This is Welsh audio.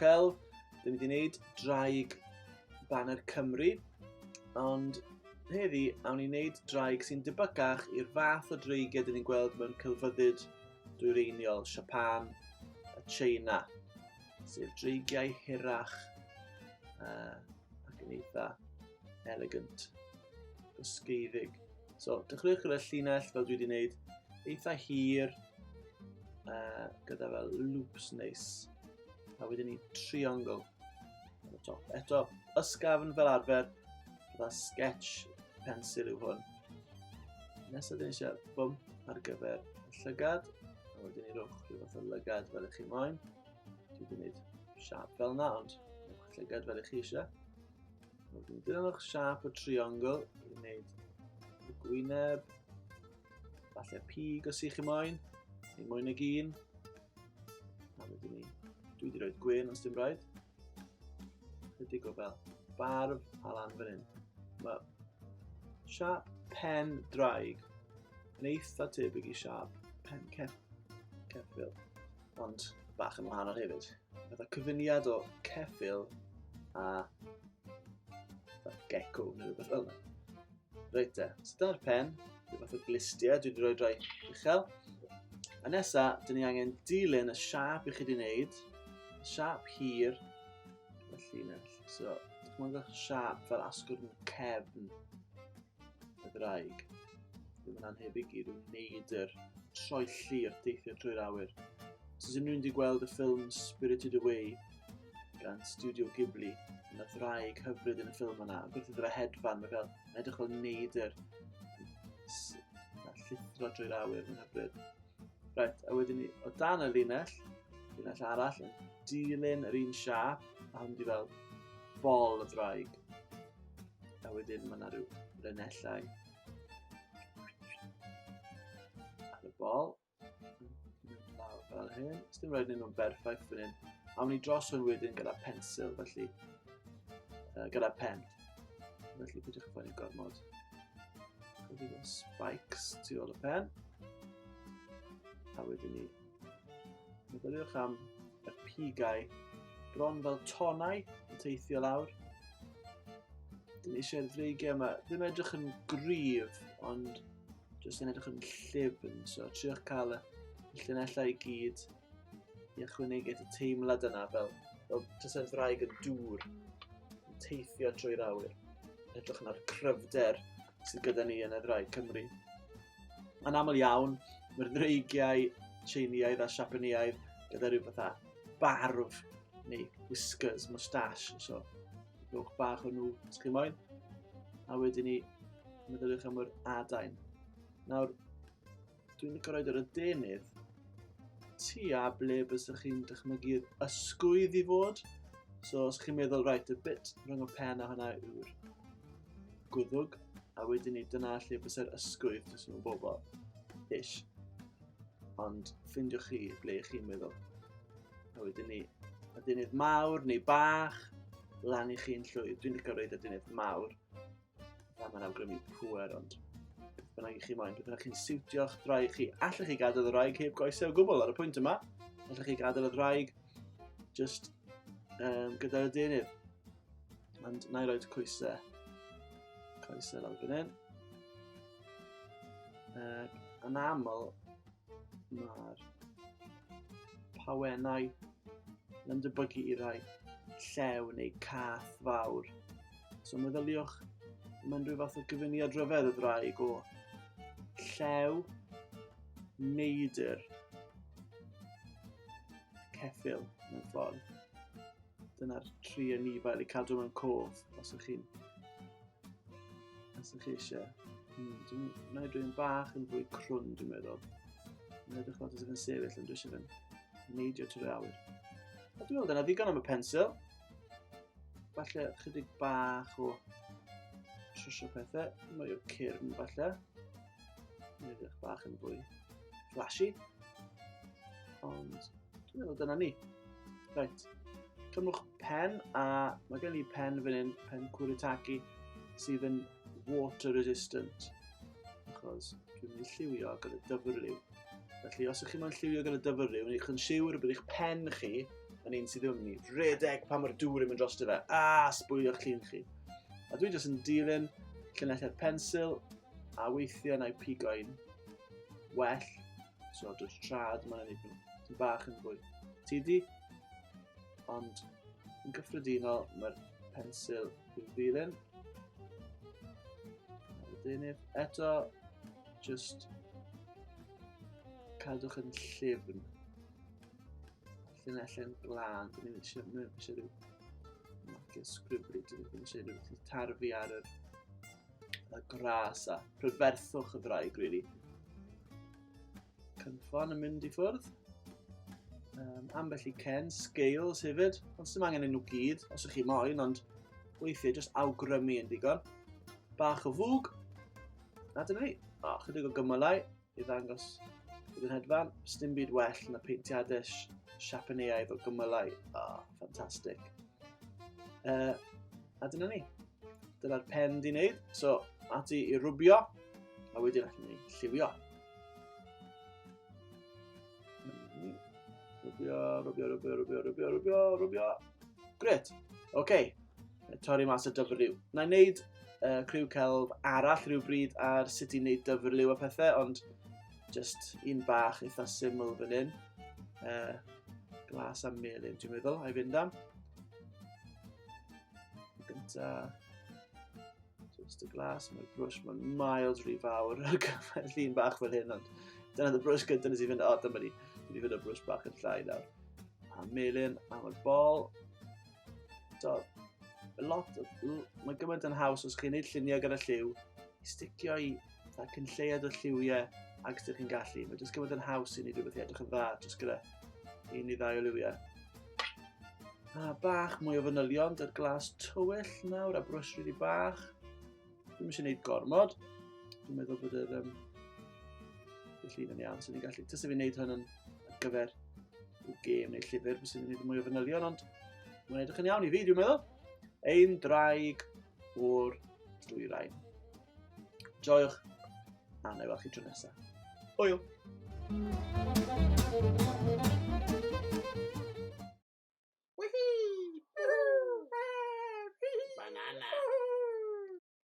celf. Dyn ni wedi gwneud draig Banner Cymru, ond heddi awn ni wneud draig sy'n debygach i'r fath o dreigiau dyn ni'n gweld mewn celfyddyd Dwyreiniol, Siapan a China, sef dreigiau hirach ac yn eitha elegant, ysgeiddig. So, dechreuwch gyda'r llinell fel dwi wedi gwneud, eitha hir, gyda fel loops neis, a wedyn ni triongl ar y top. Eto, ysgafn fel arfer, gyda sketch pensil yw hwn. Nesaf dyn ni eisiau bwmp ar gyfer y llygad, a wedyn ni rwch rhyw fath o lygad fel ych chi moyn. Dwi wedi gwneud siap fel yna, ond rwch llygad fel ych chi eisiau. Wedyn ni dynnu'ch siap o triongl, i wneud y gwyneb, falle pig os i chi moyn, neu mwy nag un. A wedyn ni, dwi wedi rhoi gwyn os dim rhaid. Chydig o fel barf a lan fan hyn. Mae siap pen draig yn eitha tebyg i siap pen ceffyl, ond bach yn wahanol hefyd. Fatha cyfuniad o ceffyl a gecko neu rhywbeth fel yna. Reit te, so dyna'r pen, rhyw fath o glistiau, dwi wedi rhoi rai uchel. A nesa, dyn ni angen dilyn y siap i chi wedi wneud, y siap hir, y llinell. So, dychmygwch siap fel asgwrn cefn y ddraig. Ddim yn anhebyg i ryw neidr troelli o'r deithio trwy'r awyr. So, unrhyw wedi gweld y ffilm Spirited Away gan Studio Ghibli, yn y ddraig hyfryd yn y ffilm yna. Gwrth iddo fe hedfan, mae fel edrych fel neidr llithro drwy'r awyr, mae'n hyfryd. Right, a wedyn ni, o dan y linell arall, yn dilyn yr un siap, a hwn di fel bol y ddraig. A wedyn mae yna rhyw linellau ar y bol. Lawr fel hyn. Os dim rhaid nhw'n berffaith fan hyn. A wni dros hwn wedyn gyda pensil, felly gyda pen. Felly pwydwch yn fawr gormod. Chydig o spikes tu ôl y pen. A wedyn ni, meddyliwch am y pigau bron fel tonau yn teithio lawr. Dyn ni eisiau'r dreigiau yma ddim edrych yn gryf, ond jyst yn edrych yn llyfn. So, triwch cael y llinellau i gyd i ychwanegu y teimlad yna fel jyst yn ddraig yn dŵr yn teithio trwy'r awyr. Edrych yna'r cryfder sydd gyda ni yn y ddraig Cymru. Yn aml iawn, mae'r dreigiau Tsieineaidd a Siapaneaidd gyda rhyw fatha barf neu whiskers, moustache. So, rhowch bach o nhw os chi moyn. A wedyn ni, meddyliwch am yr adain. Nawr, dwi'n licio roed ar y denydd tua ble bysach chi'n dychmygu'r ysgwydd i fod. So, os chi'n meddwl, right, y bit rhwng y pen a hwnna yw'r gwddwg, a wedyn ni, dyna lle bysau'r ysgwydd, jyst nhw'n bobl, ish. Ond ffindiwch chi ble chi'n meddwl. A wedyn ni, adenydd mawr neu bach, lan i chi'n llwyd. Dwi'n licio roed adenydd mawr. Mae'n awgrymu pŵer, ond beth bynnag i chi moyn. Beth bynnag chi'n siwtio'ch ddraig chi. Allech chi gadael y ddraig heb goesau o gwbl ar y pwynt yma. Allech chi gadael y ddraig just gyda'r adenydd. Ond na i roed coesau. Coesau lawr fan hyn. Yn aml, mae'r pawennau yn debygu i rai llew neu cath fawr. So meddyliwch, mae'n rhyw fath o gyfuniad rhyfedd y ddraig o llew, neidr, ceffyl mewn ffordd. Dyna'r tri anifail i cadw mewn cof os ych chi eisiau. Wna i drwy'n bach yn fwy crwn, dwi'n meddwl. Mae'n edrych fel yn sefyll, ond dwi eisiau fe'n neidio trwy'r awyr. A dwi'n meddwl dyna ddigon am y pensil. Falle chydig bach o trwsio pethau. Mwy o cyrn, falle. Mae'n edrych bach yn fwy flashy. Ond dwi'n meddwl dyna ni. Right. Cymrwch pen, a mae gen i pen fan hyn, pen Kuretake, sydd yn water resistant, achos dwi'n mynd i lliwio gyda dyfrliw. Felly, os ych chi moyn lliwio gyda dyfrliw, neu chi'n siŵr bydd eich pen chi yn un sydd ddim ni. Rhedeg pan mae'r dŵr yn mynd drosto fe. Sbwylio'ch llun chi. A dwi jyst yn dilyn llinellau pensil a weithiau na i pigo'n well. So dod trad mae'n ei nhw. Ti'n bach yn fwy tidi. Ond yn gyffredinol mae'r pensil yw'n dilyn. Eto, just cadwch yn llyfn. Llinelau'n glân. Dyn ni'n eisiau rhyw marcio sgribli. Dyn ni'n eisiau rhyw tarfu ar y gras a prydferthwch y ddraig, really. Cynffon yn mynd i ffwrdd. Ambell i Ken, scales hefyd. Ond sy'n angen nhw gyd, os ych chi moyn, ond weithiau just awgrymu yn digon. Bach o fwg. A dyna ni. Chydig o gymylau i ddangos bydd yn hedfan. Sdim byd well na peintiadau Siapaneaidd o gymylau. Ffantastig. A dyna ni. Dyna'r pen di wneud. So, ati i rwbio. A wedyn allan ni lliwio. Rwbio. Gret. Oce. Torri mas y dyfrliw. Na i wneud criw celf arall rhywbryd ar sut i wneud dyfrliw a pethau, ond just un bach eitha syml fan hyn. Glas a melyn, dwi'n meddwl, a'i fynd am. Gynta, just y glas, mae'r brwsh, mae'n miles rhy fawr ar gyfer llun bach fel hyn, ond dyna'r brwsh gyntaf nes i fynd, dyma ni, dwi'n fynd y brwsh bach yn llai nawr. A melyn, a mae'r bol. Mae gymaint yn haws os chi'n neud lluniau gyda lliw, i sticio i cynlleiad o lliwiau ag ydych chi'n gallu. Mae jyst gymaint yn haws i ni rhywbeth i edrych yn dda, jyst gyda un i ddau o liwiau. A bach mwy o fanylion, dy'r glas tywyll nawr, a brwsh rili bach. Dwi'n eisiau gwneud gormod. Dwi'n meddwl bod yr llun yn iawn, so ni'n gallu. Tys fi'n neud hwn ar gyfer i'w gêm neu llyfr, bys i'n neud mwy o fanylion, ond mae'n edrych yn iawn i fi, dwi'n meddwl. Ein draig o'r Dwyrein. Joiwch, a na i weld chi tro nesaf. Hwyl!